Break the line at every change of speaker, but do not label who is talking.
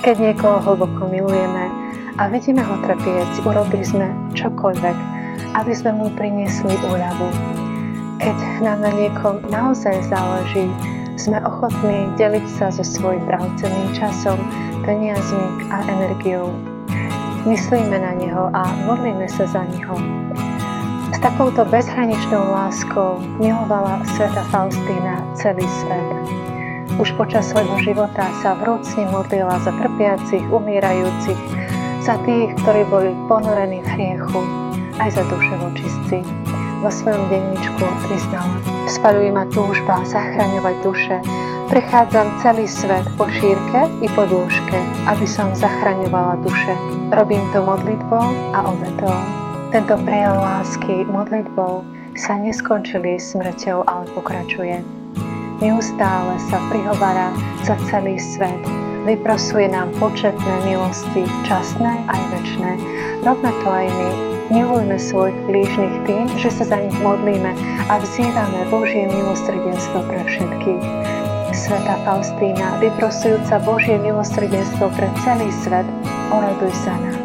Keď niekoho hlboko milujeme a vidíme ho trpieť, urobili sme čokoľvek, aby sme mu priniesli úľavu. Keď nám na niekom naozaj záleží, sme ochotní deliť sa so svojím drahocenným časom, peniazmi a energiou. Myslíme na neho a modlíme sa za neho. S takouto bezhraničnou láskou milovala svätá Faustína celý svet. Už počas svojho života sa vrúcne modlila za trpiacich, umírajúcich, za tých, ktorí boli ponorení v hriechu, aj za duše vočistci. Vo svojom denníčku priznala: spaľuje ma túžba zachraňovať duše. Prechádzam celý svet po šírke i po dĺžke, aby som zachraňovala duše. Robím to modlitbou a obetou. Tento prejav lásky modlitbou sa neskončili smrťou, ale pokračuje. Neustále sa prihovára za celý svet. Vyprosuje nám početné milosti, časné aj večné. Robme to aj my. Milujme svojich blížnych tým, že sa za nich modlíme a vzývame Božie milosrdenstvo pre všetkých. Svätá Faustína, vyprosujúca Božie milosrdenstvo pre celý svet, oraduj za nás.